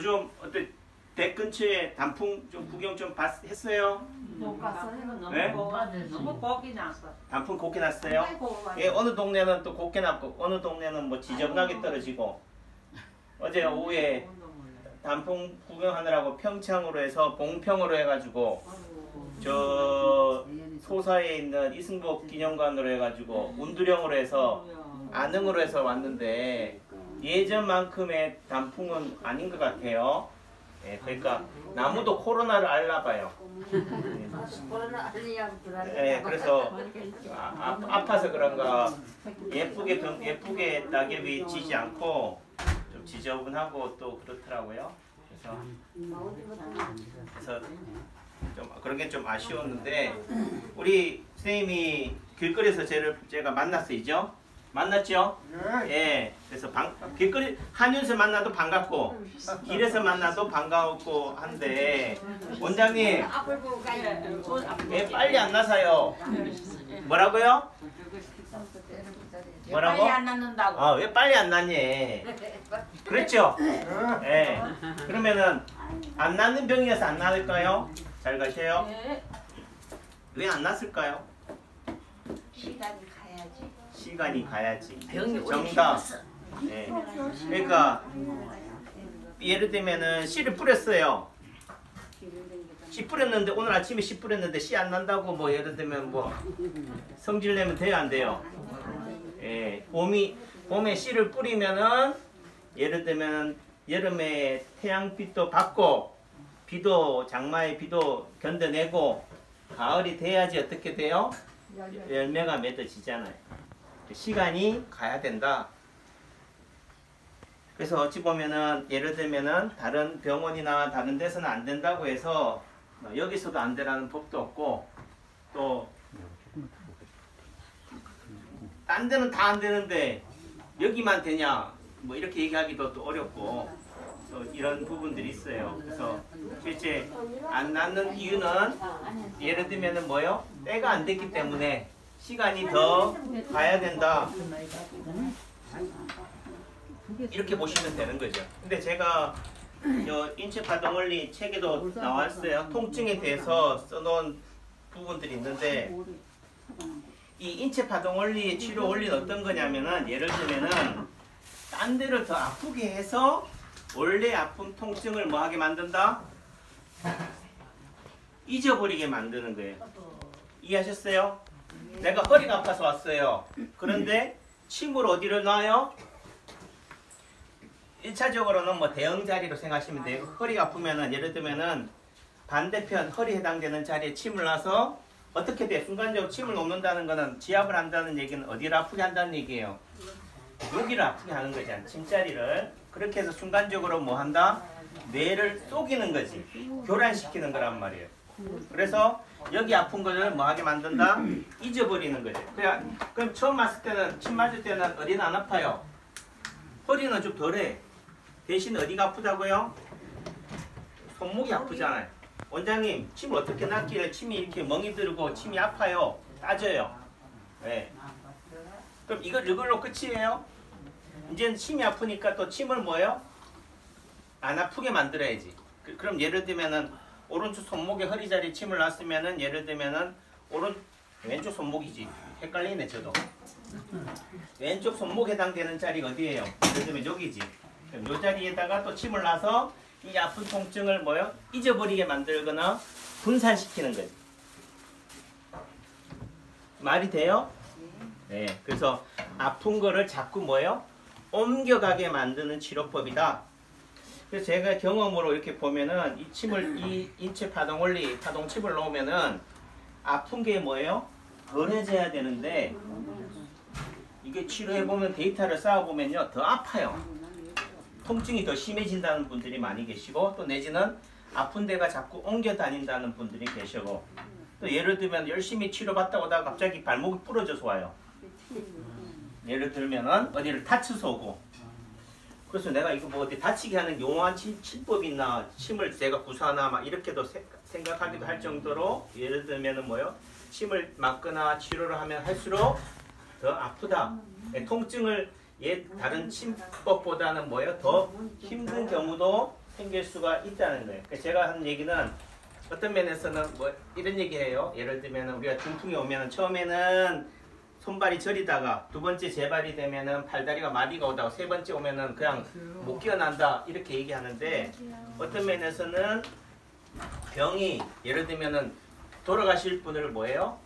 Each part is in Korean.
요즘 어때 댁 근처에 단풍 좀 구경 좀 했어요? 못 갔어. 네? 너무 곱게 났어. 단풍 곱게 났어요? 예, 어느 동네는 또 곱게 났고 어느 동네는 뭐 지저분하게 떨어지고 어제 오후에 단풍 구경하느라고 평창으로 해서 봉평으로 해가지고 저 소사에 있는 이승복 기념관으로 해가지고 운두령으로 해서 안흥으로 해서 왔는데 예전만큼의 단풍은 아닌 것 같아요. 예, 그러니까 나무도 코로나를 앓나봐요. 예, 그래서 아파서 그런가 예쁘게 낙엽이 지지 않고 좀 지저분하고 또 그렇더라고요. 그래서 좀 그런 게 좀 아쉬웠는데 우리 선생님이 길거리에서 제가 만났어요. 만났죠? 예. 그래서 길거리 한윤서 만나도 반갑고 길에서 만나도 반가웠고 한데 원장님 왜 빨리 안 나서요? 뭐라고요? 뭐라고? 빨리 안 낳는다고. 아, 왜 빨리 안 낳니? 그렇죠? 예. 그러면은 안 낳는 병이어서 안 낳을까요? 잘 가세요. 왜 안 낳았을까요? 시간이 가야지. 정답. 네. 그러니까 예를 들면은 씨를 뿌렸어요. 씨 뿌렸는데 오늘 아침에 씨 뿌렸는데 씨 안 난다고 뭐 예를 들면 뭐 성질 내면 돼요, 안 돼요? 예. 봄에 씨를 뿌리면은 예를 들면 여름에 태양빛도 받고 비도 장마의 비도 견뎌내고 가을이 돼야지 어떻게 돼요? 열매가 맺어지잖아요. 시간이 가야 된다. 그래서 어찌 보면은 예를 들면은 다른 병원이나 다른 데서는 안 된다고 해서 여기서도 안 되라는 법도 없고 또 딴 데는 다 안 되는데 여기만 되냐 뭐 이렇게 얘기하기도 또 어렵고 또 이런 부분들이 있어요. 그래서 실제 안 낳는 이유는 예를 들면은 뭐요? 때가 안 됐기 때문에 시간이 더 가야 된다. 이렇게 보시면 되는 거죠. 근데 제가 인체파동원리 책에도 나왔어요. 통증에 대해서 써놓은 부분들이 있는데 이 인체파동원리의 치료 원리는 어떤 거냐면은 예를 들면은 딴 데를 더 아프게 해서 원래 아픈 통증을 뭐 하게 만든다? 잊어버리게 만드는 거예요. 이해하셨어요? 내가 허리가 아파서 왔어요. 그런데 침을 어디를 놔요? 1차적으로는 뭐 대응 자리로 생각하시면 돼요. 허리가 아프면은 예를 들면은 반대편 허리 해당되는 자리에 침을 놔서 어떻게 돼? 순간적으로 침을 놓는다는 거는 지압을 한다는 얘기는 어디를 아프게 한다는 얘기예요? 여기를 아프게 하는 거잖아. 침자리를. 그렇게 해서 순간적으로 뭐 한다? 뇌를 속이는 거지. 교란시키는 거란 말이에요. 그래서 여기 아픈 거를 뭐 하게 만든다? 잊어버리는 거죠. 그럼 처음 맞을 때는 침 맞을 때는 어디는 안 아파요? 허리는 좀 덜해. 대신 어디가 아프다고요? 손목이 아프잖아요. 원장님 침을 어떻게 놨길래 침이 이렇게 멍이 들고 침이 아파요? 따져요. 네. 그럼 이걸로 끝이에요? 이제는 침이 아프니까 또 침을 뭐예요? 안 아프게 만들어야지. 그럼 예를 들면은 오른쪽 손목에 허리 자리에 침을 놨으면은 예를 들면은 왼쪽 손목이지. 헷갈리네 저도. 왼쪽 손목 해당되는 자리가 어디예요? 예를 들면 여기지. 그럼 이 자리에다가 또 침을 놔서 이 아픈 통증을 뭐요? 잊어버리게 만들거나 분산시키는 거지. 말이 돼요? 네. 그래서 아픈 거를 자꾸 뭐예요? 옮겨가게 만드는 치료법이다. 그래서 제가 경험으로 이렇게 보면은 이 인체 파동 원리 파동칩을 놓으면은 아픈 게 뭐예요? 덜해져야 되는데 이게 치료해보면 데이터를 쌓아보면요 더 아파요. 통증이 더 심해진다는 분들이 많이 계시고 또 내지는 아픈 데가 자꾸 옮겨 다닌다는 분들이 계시고 또 예를 들면 열심히 치료받다 오다가 갑자기 발목이 부러져서 와요. 예를 들면은 어디를 다쳐서 오고 그래서 내가 이거 뭐 어디 다치게 하는 용어한 치법이 있나 침을 제가 구사하나 막 이렇게도 생각하기도 할 정도로 예를 들면은 뭐요? 침을 맞거나 치료를 하면 할수록 더 아프다. 통증을 다른 침법보다는 뭐예요? 더 힘든 경우도 생길 수가 있다는 거예요. 그러니까 제가 하는 얘기는 어떤 면에서는 뭐 이런 얘기해요. 예를 들면 우리가 중풍이 오면 처음에는 손발이 저리다가 두 번째 재발이 되면은 팔다리가 마비가 오다가 세 번째 오면은 그냥 못 깨어난다 이렇게 얘기하는데 어떤 면에서는 병이 예를 들면은 돌아가실 분을 뭐예요?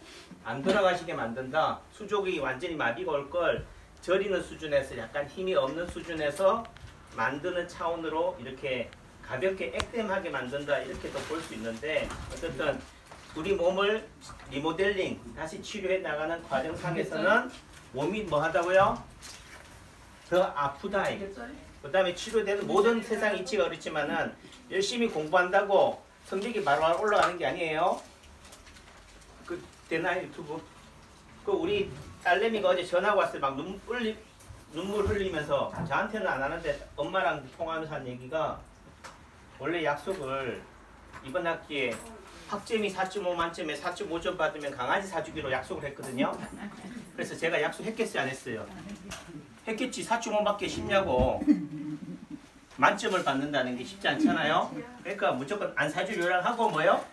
안 돌아가시게 만든다. 수족이 완전히 마비가 올 걸 저리는 수준에서 약간 힘이 없는 수준에서 만드는 차원으로 이렇게 가볍게 액땜하게 만든다 이렇게 또 볼 수 있는데 어쨌든 우리 몸을 리모델링 다시 치료해 나가는 과정상에서는 몸이 뭐 하다고요? 더 아프다. 그 다음에 치료되는 모든 세상 이치가 그렇지만은 열심히 공부한다고 성적이 바로 올라가는 게 아니에요. 그 되나요 유튜브? 그 우리 딸내미가 어제 전화가 왔어요. 막 눈물 흘리면서 저한테는 안 하는데 엄마랑 통화하면서 한 얘기가 원래 약속을 이번 학기에 학점이 4.5 만점에 4.5점 받으면 강아지 사주기로 약속을 했거든요. 그래서 제가 약속했겠어요 안 했어요? 했겠지. 4.5밖에 쉽냐고. 만점을 받는다는 게 쉽지 않잖아요. 그러니까 무조건 안 사줄 요량하고 뭐요?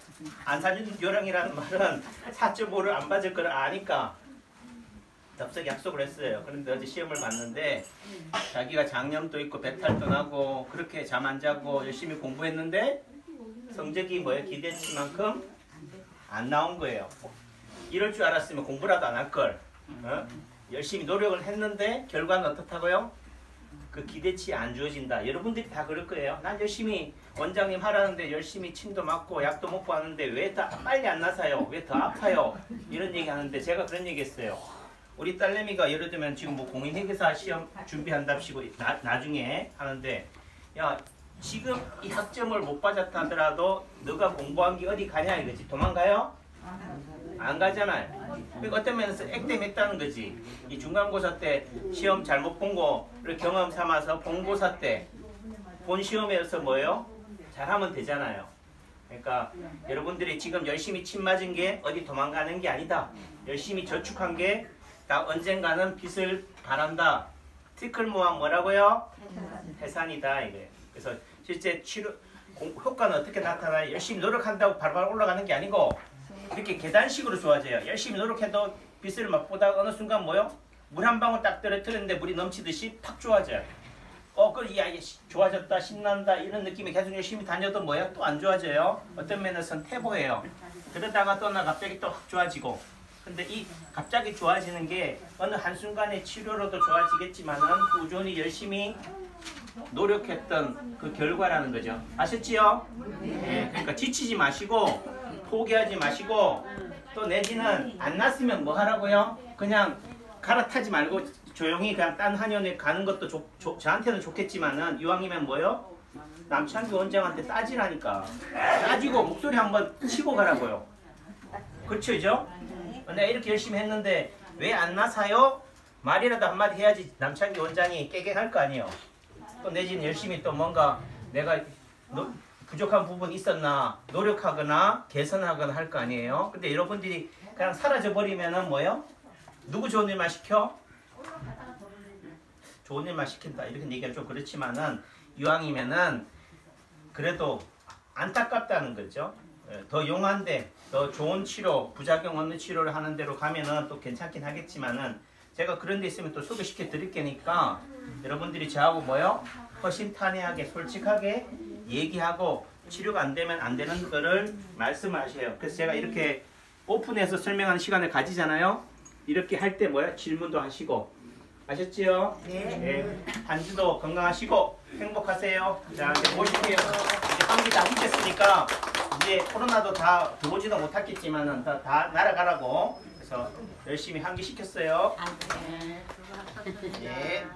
안 사줄 요량이라는 말은 4.5를 안 받을 걸 아니까 덥석 약속을 했어요. 그런데 어제 시험을 봤는데 자기가 장염도 있고 배탈도 나고 그렇게 잠 안 자고 열심히 공부했는데 성적이 뭐예요? 기대치만큼 안 나온 거예요. 이럴 줄 알았으면 공부라도 안 할 걸. 열심히 노력을 했는데 결과는 어떻다고요? 그 기대치 안 주어진다. 여러분들이 다 그럴 거예요. 난 열심히 원장님 하라는데 열심히 침도 맞고 약도 먹고 하는데 왜 다 빨리 안 나사요? 왜 더 아파요? 이런 얘기 하는데 제가 그런 얘기 했어요. 우리 딸내미가 예를 들면 지금 뭐 공인회계사 시험 준비한답시고 나중에 하는데 야 지금 이 학점을 못 받았다 하더라도 너가 공부한 게 어디 가냐 이거지. 도망가요? 안 가잖아요. 그러니까 어떤 면에서 액땜했다는 거지. 이 중간고사 때 시험 잘못 본 거를 경험 삼아서 본고사 때 본 시험에서 뭐예요? 잘하면 되잖아요. 그러니까 여러분들이 지금 열심히 침 맞은 게 어디 도망가는 게 아니다. 열심히 저축한 게 나 언젠가는 빚을 바란다. 티클 모함 뭐라고요? 해산이다 이거예요. 그래서 실제 치료 효과는 어떻게 나타나요? 열심히 노력한다고 바로바로 올라가는 게 아니고 이렇게 계단식으로 좋아져요. 열심히 노력해도 빚을 맛보다 어느 순간 뭐요? 물 한 방울 딱 떨어뜨렸는데 물이 넘치듯이 팍 좋아져요. 야, 좋아졌다, 신난다 이런 느낌이 계속 열심히 다녀도 뭐야? 또 안 좋아져요. 어떤 면에서는 태보예요. 그러다가 또 나 갑자기 또 확 좋아지고. 근데 이 갑자기 좋아지는 게 어느 한순간에 치료로도 좋아지겠지만은 꾸준히 열심히 노력했던 그 결과라는 거죠. 아셨지요? 네. 그러니까 지치지 마시고 포기하지 마시고 또 내지는 안 났으면 뭐 하라고요? 그냥 갈아타지 말고 조용히 그냥 딴 한의원에 가는 것도 저한테는 좋겠지만은 이왕이면 뭐요? 남창규 원장한테 따지라니까. 따지고 목소리 한번 치고 가라고요. 그렇죠? 내가 이렇게 열심히 했는데 왜 안 나사요? 말이라도 한마디 해야지 남창규 원장이 깨갱할 거 아니에요. 또 내지는 열심히 또 뭔가 내가 부족한 부분이 있었나 노력하거나 개선하거나 할 거 아니에요. 근데 여러분들이 그냥 사라져버리면은 뭐예요? 누구 좋은 일만 시켜? 좋은 일만 시킨다 이렇게 얘기하면 좀 그렇지만은 이왕이면은 그래도 안타깝다는 거죠. 더 용한데 더 좋은 치료 부작용 없는 치료를 하는 데로 가면은 또 괜찮긴 하겠지만은 제가 그런 데 있으면 또 소개시켜 드릴 게니까 여러분들이 저하고 뭐요? 허심탄회하게 솔직하게 얘기하고 치료가 안 되면 안 되는 거를 말씀하셔요. 그래서 제가 이렇게 오픈해서 설명하는 시간을 가지잖아요. 이렇게 할 때 뭐야? 질문도 하시고 아셨지요? 네. 한 주도 건강하시고 행복하세요. 자 이제 보실게요. 이제 환기 다 붙였으니까 이제 코로나도 다 들어오지도 못했겠지만은 다 날아가라고 그래서 열심히 환기 시켰어요. 네.